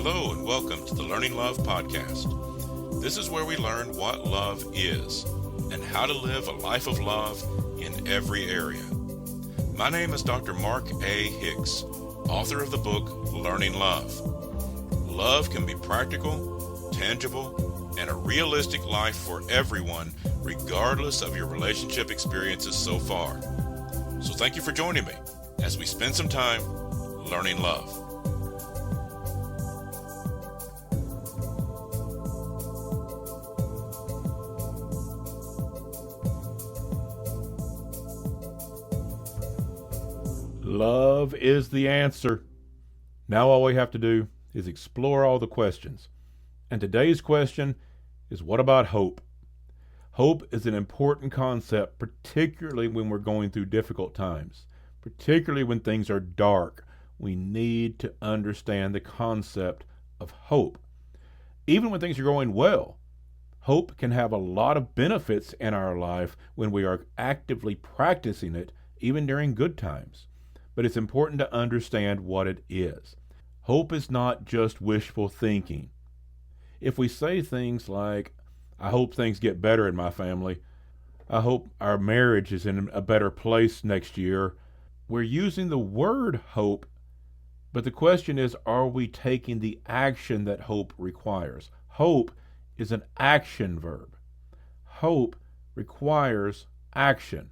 Hello and welcome to the Learning Love Podcast. This is where we learn what love is and how to live a life of love in every area. My name is Dr. Mark A. Hicks, author of the book Learning Love. Love can be practical, tangible, and a realistic life for everyone, regardless of your relationship experiences so far. So thank you for joining me as we spend some time learning love. Love is the answer. Now all we have to do is explore all the questions. And today's question is, what about hope? Hope is an important concept, particularly when we're going through difficult times, particularly when things are dark. We need to understand the concept of hope. Even when things are going well, hope can have a lot of benefits in our life when we are actively practicing it, even during good times. But it's important to understand what it is. Hope is not just wishful thinking. If we say things like, I hope things get better in my family, I hope our marriage is in a better place next year, we're using the word hope, but the question is, are we taking the action that hope requires? Hope is an action verb. Hope requires action.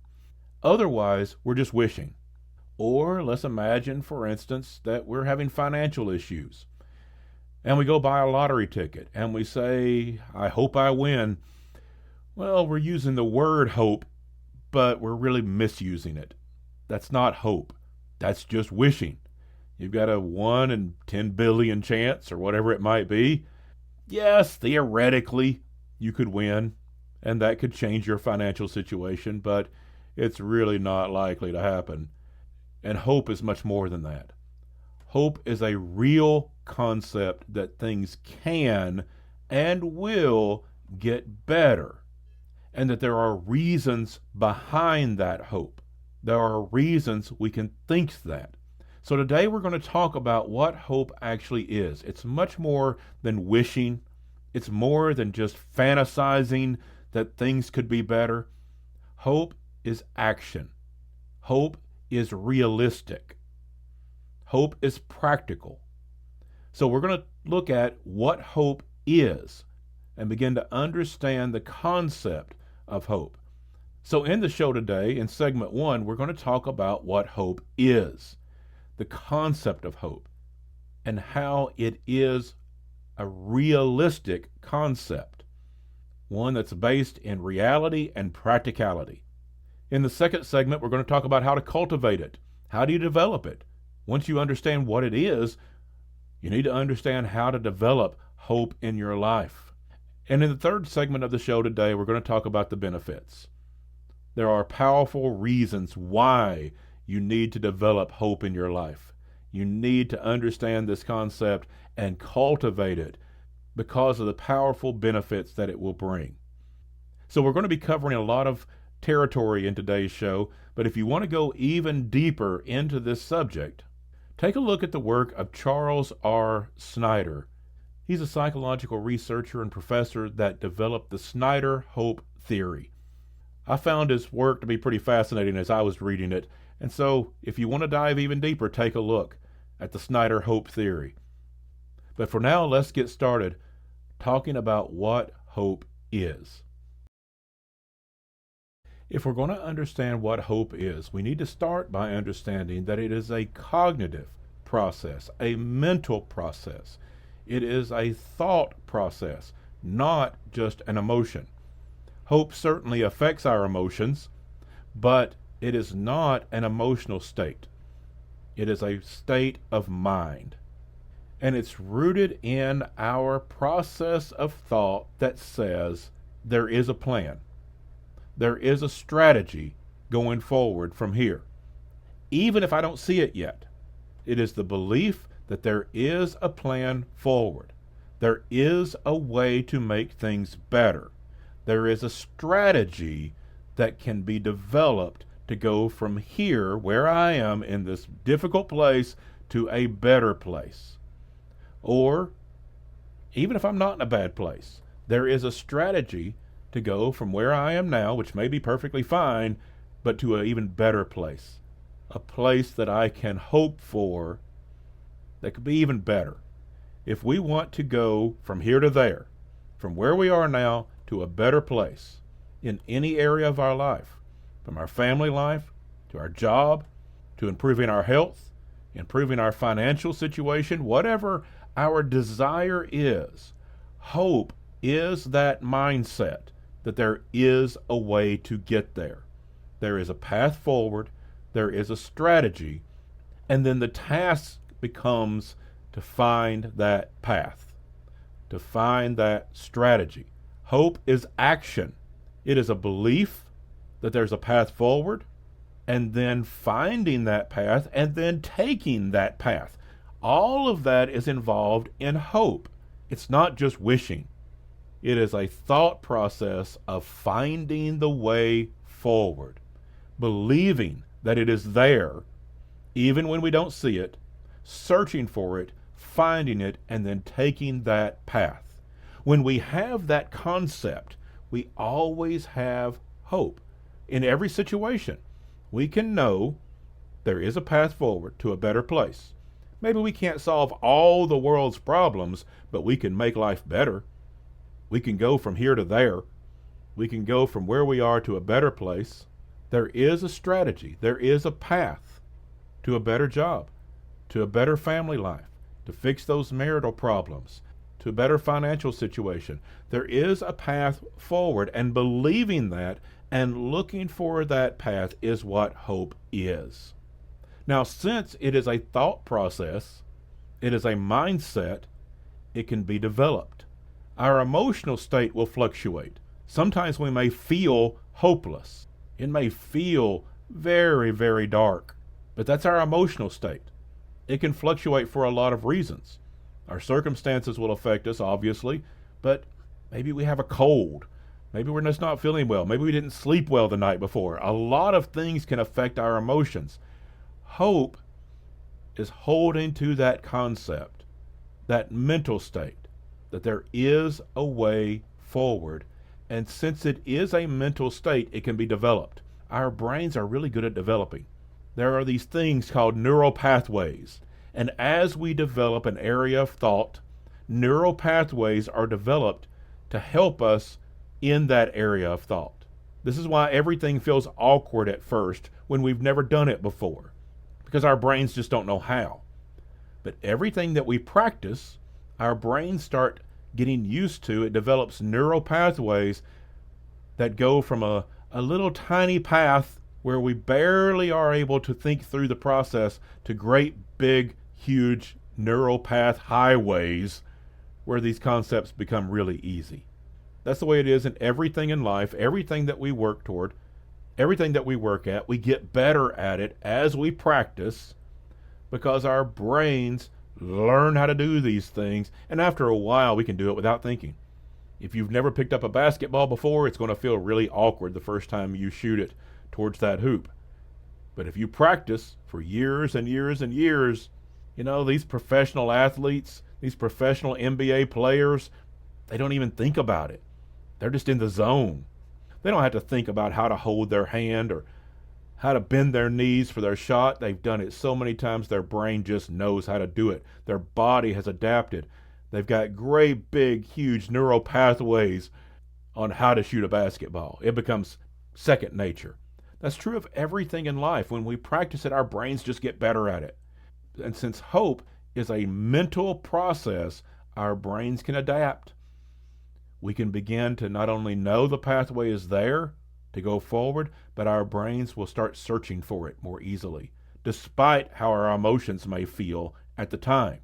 Otherwise, we're just wishing. Or let's imagine, for instance, that we're having financial issues and we go buy a lottery ticket and we say, I hope I win. Well, we're using the word hope, but we're really misusing it. That's not hope. That's just wishing. You've got a 1 in 10 billion chance or whatever it might be. Yes, theoretically, you could win and that could change your financial situation, but it's really not likely to happen. And hope is much more than that. Hope is a real concept that things can and will get better, and that there are reasons behind that hope. There are reasons we can think that. So today we're going to talk about what hope actually is. It's much more than wishing. It's more than just fantasizing that things could be better. Hope is action. Hope is realistic. Hope is practical. So we're going to look at what hope is and begin to understand the concept of hope. So in the show today, in segment 1, we're going to talk about what hope is, the concept of hope, and how it is a realistic concept, one that's based in reality and practicality. In the second segment, we're going to talk about how to cultivate it. How do you develop it? Once you understand what it is, you need to understand how to develop hope in your life. And in the third segment of the show today, we're going to talk about the benefits. There are powerful reasons why you need to develop hope in your life. You need to understand this concept and cultivate it because of the powerful benefits that it will bring. So we're going to be covering a lot of territory in today's show, but if you want to go even deeper into this subject, take a look at the work of Charles R. Snyder. He's a psychological researcher and professor that developed the Snyder Hope Theory. I found his work to be pretty fascinating as I was reading it, and so if you want to dive even deeper, take a look at the Snyder Hope Theory. But for now, let's get started talking about what hope is. If we're going to understand what hope is, we need to start by understanding that it is a cognitive process, a mental process. It is a thought process, not just an emotion. Hope certainly affects our emotions, but it is not an emotional state. It is a state of mind. And it's rooted in our process of thought that says there is a plan. There is a strategy going forward from here. Even if I don't see it yet, it is the belief that there is a plan forward. There is a way to make things better. There is a strategy that can be developed to go from here, where I am in this difficult place, to a better place. Or even if I'm not in a bad place. There is a strategy to go from where I am now, which may be perfectly fine, but to an even better place. A place that I can hope for that could be even better. If we want to go from here to there, from where we are now to a better place in any area of our life, from our family life to our job, to improving our health, improving our financial situation, whatever our desire is, hope is that mindset that there is a way to get there. There is a path forward, there is a strategy, and then the task becomes to find that path, to find that strategy. Hope is action. It is a belief that there's a path forward, and then finding that path, and then taking that path. All of that is involved in hope. It's not just wishing. It is a thought process of finding the way forward, believing that it is there, even when we don't see it, searching for it, finding it, and then taking that path. When we have that concept, we always have hope. In every situation, we can know there is a path forward to a better place. Maybe we can't solve all the world's problems, but we can make life better. We can go from here to there. We can go from where we are to a better place. There is a strategy. There is a path to a better job, to a better family life, to fix those marital problems, to a better financial situation. There is a path forward, and believing that and looking for that path is what hope is. Now, since it is a thought process, it is a mindset, it can be developed. Our emotional state will fluctuate. Sometimes we may feel hopeless. It may feel very, very dark, but that's our emotional state. It can fluctuate for a lot of reasons. Our circumstances will affect us, obviously, but maybe we have a cold. Maybe we're just not feeling well. Maybe we didn't sleep well the night before. A lot of things can affect our emotions. Hope is holding to that concept, that mental state, that there is a way forward. And since it is a mental state, it can be developed. Our brains are really good at developing. There are these things called neural pathways. And as we develop an area of thought, neural pathways are developed to help us in that area of thought. This is why everything feels awkward at first when we've never done it before, because our brains just don't know how. But everything that we practice, our brains start getting used to. It develops neural pathways that go from a little tiny path where we barely are able to think through the process to great, big, huge neural path highways where these concepts become really easy. That's the way it is in everything in life. Everything that we work toward, everything that we work at, we get better at it as we practice because our brains learn how to do these things, and after a while we can do it without thinking. If you've never picked up a basketball before, it's going to feel really awkward the first time you shoot it towards that hoop. But if you practice for years and years and years, these professional athletes, these professional NBA players, they don't even think about it. They're just in the zone. They don't have to think about how to hold their hand or how to bend their knees for their shot. They've done it so many times, their brain just knows how to do it. Their body has adapted. They've got great, big, huge neural pathways on how to shoot a basketball. It becomes second nature. That's true of everything in life. When we practice it, our brains just get better at it. And since hope is a mental process, our brains can adapt. We can begin to not only know the pathway is there to go forward, but our brains will start searching for it more easily, despite how our emotions may feel at the time.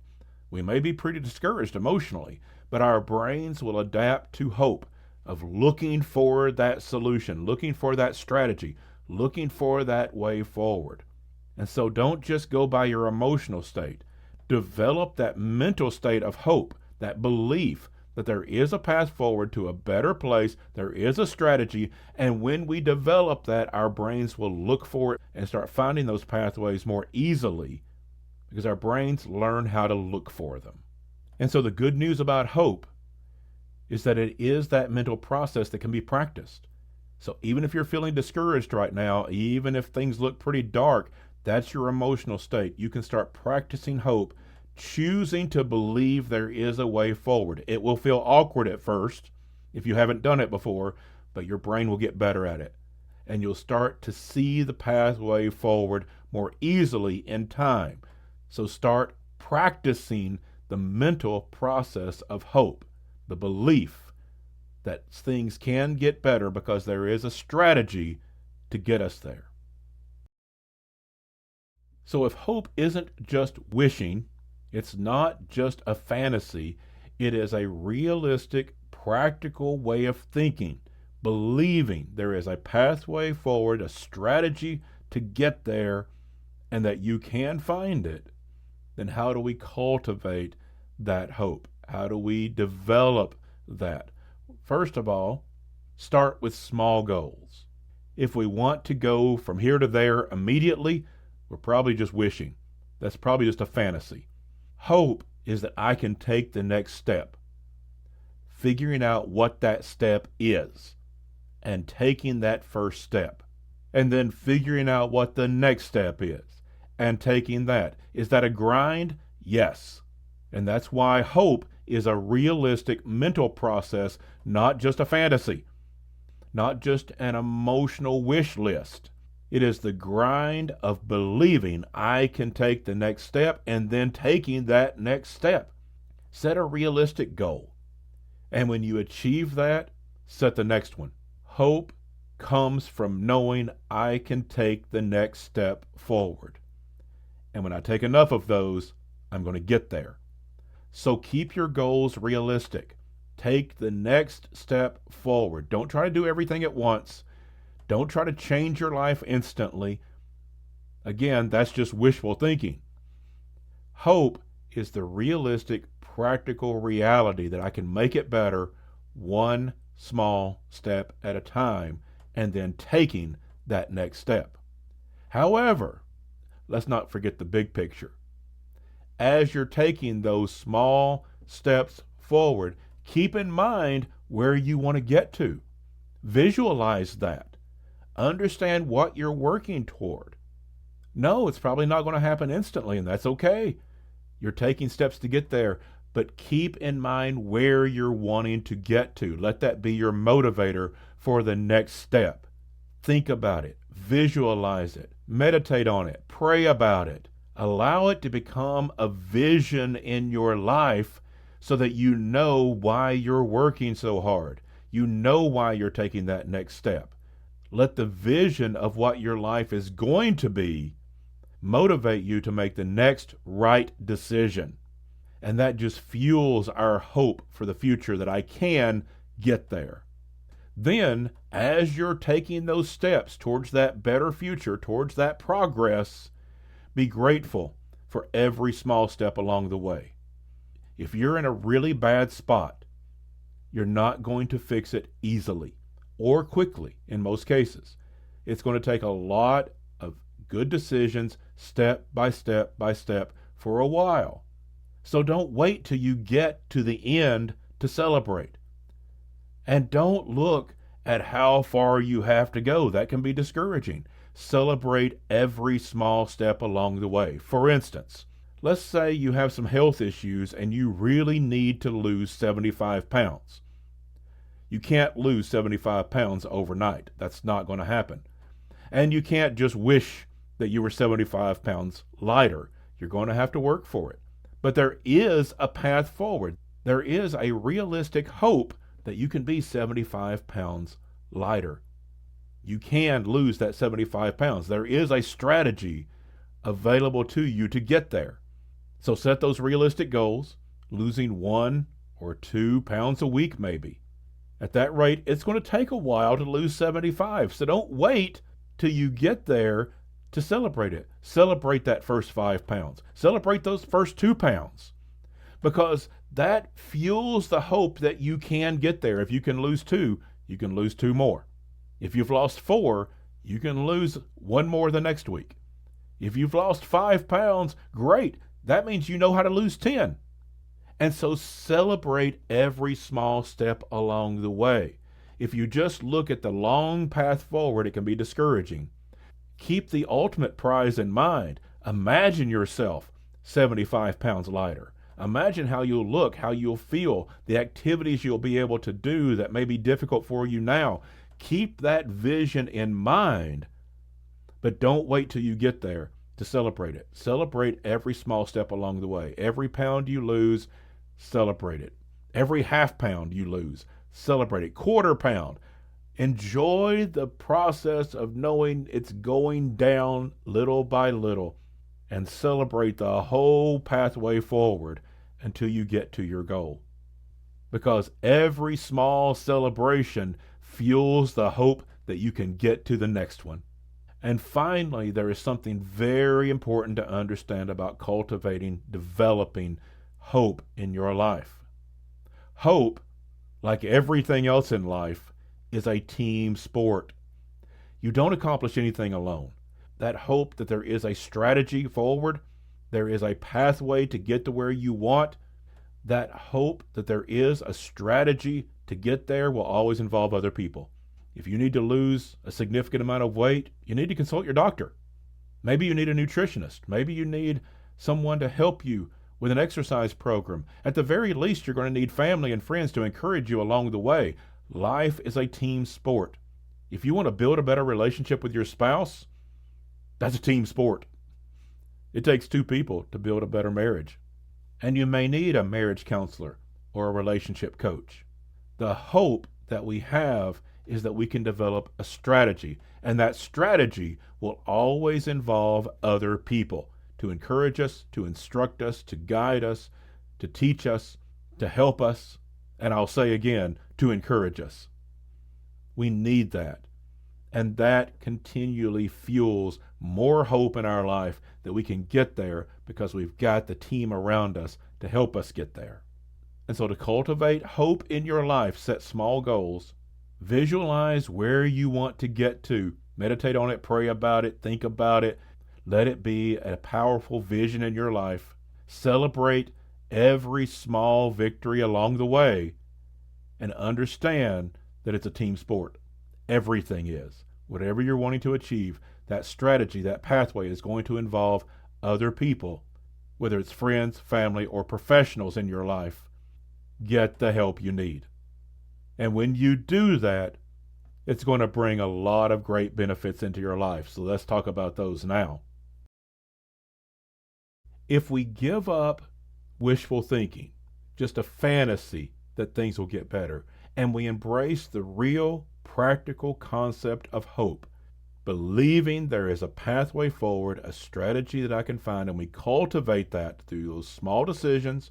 We may be pretty discouraged emotionally, but our brains will adapt to hope of looking for that solution, looking for that strategy, looking for that way forward. And so don't just go by your emotional state. Develop that mental state of hope, that belief that there is a path forward to a better place, there is a strategy, and when we develop that, our brains will look for it and start finding those pathways more easily because our brains learn how to look for them. And so the good news about hope is that it is that mental process that can be practiced. So even if you're feeling discouraged right now, even if things look pretty dark, that's your emotional state. You can start practicing hope, choosing to believe there is a way forward. It will feel awkward at first if you haven't done it before, but your brain will get better at it. And you'll start to see the pathway forward more easily in time. So start practicing the mental process of hope, the belief that things can get better because there is a strategy to get us there. So if hope isn't just wishing, it's not just a fantasy, it is a realistic, practical way of thinking, believing there is a pathway forward, a strategy to get there, and that you can find it, then how do we cultivate that hope? How do we develop that? First of all, start with small goals. If we want to go from here to there immediately, we're probably just wishing. That's probably just a fantasy. Hope is that I can take the next step, figuring out what that step is, and taking that first step, and then figuring out what the next step is, and taking that. Is that a grind? Yes. And that's why hope is a realistic mental process, not just a fantasy, not just an emotional wish list. It is the grind of believing I can take the next step and then taking that next step. Set a realistic goal. And when you achieve that, set the next one. Hope comes from knowing I can take the next step forward. And when I take enough of those, I'm going to get there. So keep your goals realistic. Take the next step forward. Don't try to do everything at once. Don't try to change your life instantly. Again, that's just wishful thinking. Hope is the realistic, practical reality that I can make it better one small step at a time and then taking that next step. However, let's not forget the big picture. As you're taking those small steps forward, keep in mind where you want to get to. Visualize that. Understand what you're working toward. No, it's probably not going to happen instantly, and that's okay. You're taking steps to get there, but keep in mind where you're wanting to get to. Let that be your motivator for the next step. Think about it. Visualize it. Meditate on it. Pray about it. Allow it to become a vision in your life so that you know why you're working so hard. You know why you're taking that next step. Let the vision of what your life is going to be motivate you to make the next right decision. And that just fuels our hope for the future that I can get there. Then, as you're taking those steps towards that better future, towards that progress, be grateful for every small step along the way. If you're in a really bad spot, you're not going to fix it easily or quickly in most cases. It's going to take a lot of good decisions, step by step by step, for a while. So don't wait till you get to the end to celebrate. And don't look at how far you have to go. That can be discouraging. Celebrate every small step along the way. For instance, let's say you have some health issues and you really need to lose 75 pounds. You can't lose 75 pounds overnight. That's not going to happen. And you can't just wish that you were 75 pounds lighter. You're going to have to work for it. But there is a path forward. There is a realistic hope that you can be 75 pounds lighter. You can lose that 75 pounds. There is a strategy available to you to get there. So set those realistic goals, losing 1 or 2 pounds a week maybe. At that rate, it's going to take a while to lose 75. So don't wait till you get there to celebrate it. Celebrate that first 5 pounds. Celebrate those first 2 pounds. Because that fuels the hope that you can get there. If you can lose 2, you can lose 2 more. If you've lost 4, you can lose 1 more the next week. If you've lost 5 pounds, great. That means you know how to lose 10. And so celebrate every small step along the way. If you just look at the long path forward, it can be discouraging. Keep the ultimate prize in mind. Imagine yourself 75 pounds lighter. Imagine how you'll look, how you'll feel, the activities you'll be able to do that may be difficult for you now. Keep that vision in mind, but don't wait till you get there to celebrate it. Celebrate every small step along the way. Every pound you lose, celebrate it. Every half pound you lose, celebrate it. Quarter pound. Enjoy the process of knowing it's going down little by little, and celebrate the whole pathway forward until you get to your goal. Because every small celebration fuels the hope that you can get to the next one. And finally, there is something very important to understand about cultivating, developing hope in your life. Hope, like everything else in life, is a team sport. You don't accomplish anything alone. That hope that there is a strategy forward, there is a pathway to get to where you want, that hope that there is a strategy to get there will always involve other people. If you need to lose a significant amount of weight, you need to consult your doctor. Maybe you need a nutritionist. Maybe you need someone to help you with an exercise program. At the very least, you're going to need family and friends to encourage you along the way. Life is a team sport. If you want to build a better relationship with your spouse, that's a team sport. It takes two people to build a better marriage. And you may need a marriage counselor or a relationship coach. The hope that we have is that we can develop a strategy, and that strategy will always involve other people to encourage us, to instruct us, to guide us, to teach us, to help us, and I'll say again, to encourage us. We need that. And that continually fuels more hope in our life that we can get there because we've got the team around us to help us get there. And so to cultivate hope in your life, set small goals, visualize where you want to get to, meditate on it, pray about it, think about it, let it be a powerful vision in your life. Celebrate every small victory along the way and understand that it's a team sport. Everything is. Whatever you're wanting to achieve, that strategy, that pathway is going to involve other people, whether it's friends, family, or professionals in your life. Get the help you need. And when you do that, it's going to bring a lot of great benefits into your life. So let's talk about those now. If we give up wishful thinking, just a fantasy that things will get better, and we embrace the real, practical concept of hope, believing there is a pathway forward, a strategy that I can find, and we cultivate that through those small decisions,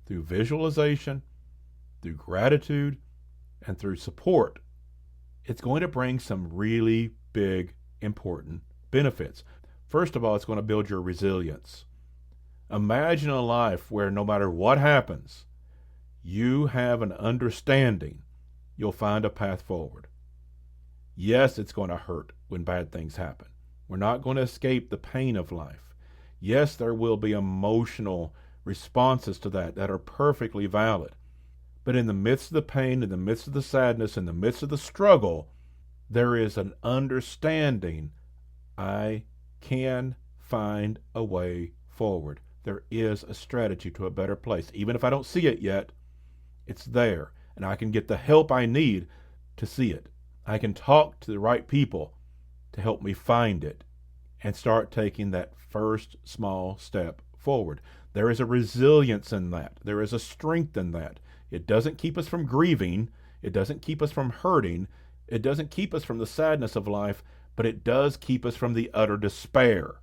through visualization, through gratitude, and through support, it's going to bring some really big, important benefits. First of all, it's going to build your resilience. Imagine a life where no matter what happens, you have an understanding you'll find a path forward. Yes, it's going to hurt when bad things happen. We're not going to escape the pain of life. Yes, there will be emotional responses to that are perfectly valid. But in the midst of the pain, in the midst of the sadness, in the midst of the struggle, there is an understanding I can find a way forward. There is a strategy to a better place. Even if I don't see it yet, it's there. And I can get the help I need to see it. I can talk to the right people to help me find it and start taking that first small step forward. There is a resilience in that. There is a strength in that. It doesn't keep us from grieving. It doesn't keep us from hurting. It doesn't keep us from the sadness of life, but it does keep us from the utter despair.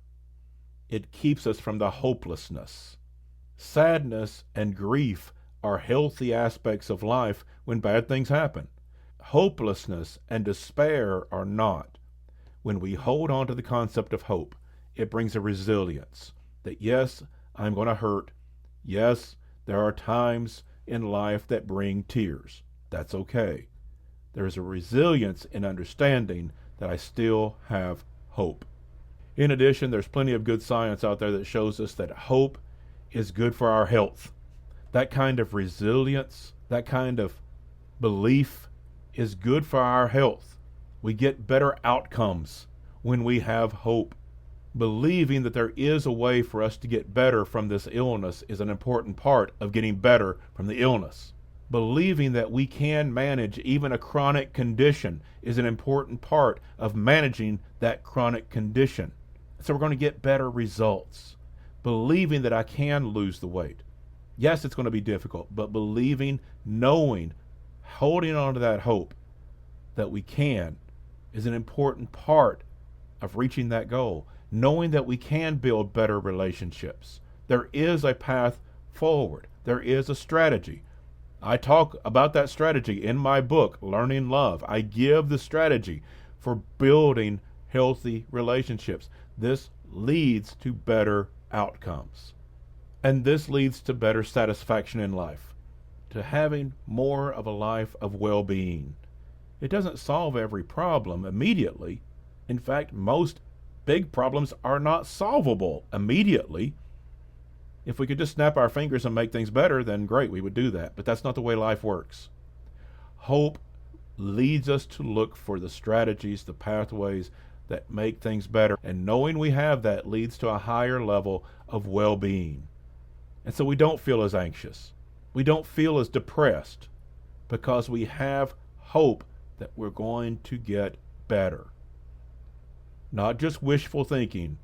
It keeps us from the hopelessness. Sadness and grief are healthy aspects of life when bad things happen. Hopelessness and despair are not. When we hold on to the concept of hope, it brings a resilience that yes, I'm going to hurt. Yes, there are times in life that bring tears. That's okay. There is a resilience in understanding that I still have hope. In addition, there's plenty of good science out there that shows us that hope is good for our health. That kind of resilience, that kind of belief is good for our health. We get better outcomes when we have hope. Believing that there is a way for us to get better from this illness is an important part of getting better from the illness. Believing that we can manage even a chronic condition is an important part of managing that chronic condition. So we're going to get better results. Believing that I can lose the weight. Yes, it's going to be difficult, but believing, knowing, holding on to that hope that we can is an important part of reaching that goal. Knowing that we can build better relationships. There is a path forward. There is a strategy. I talk about that strategy in my book, Learning Love. I give the strategy for building healthy relationships. This leads to better outcomes. And this leads to better satisfaction in life, to having more of a life of well-being. It doesn't solve every problem immediately. In fact, most big problems are not solvable immediately. If we could just snap our fingers and make things better, then great, we would do that. But that's not the way life works. Hope leads us to look for the strategies, the pathways that make things better. And knowing we have that leads to a higher level of well-being. And so we don't feel as anxious. We don't feel as depressed because we have hope that we're going to get better. Not just wishful thinking,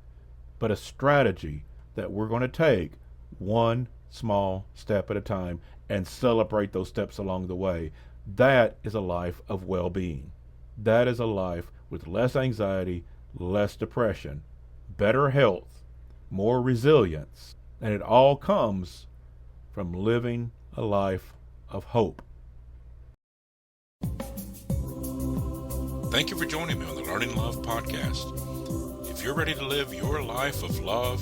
but a strategy that we're going to take one small step at a time and celebrate those steps along the way. That is a life of well-being. That is a life with less anxiety, less depression, better health, more resilience, and it all comes from living a life of hope. Thank you for joining me on the Learning Love podcast. If you're ready to live your life of love,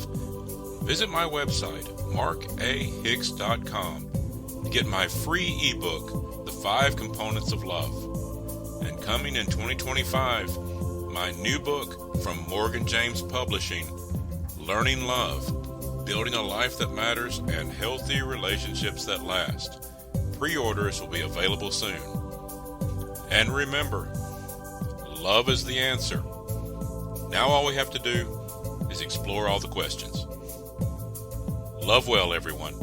visit my website, markahicks.com, to get my free ebook, The 5 Components of Love. And coming in 2025, my new book from Morgan James Publishing, Learning Love, Building a Life That Matters and Healthy Relationships That Last. Pre-orders will be available soon. And remember, love is the answer. Now all we have to do is explore all the questions. Love well, everyone.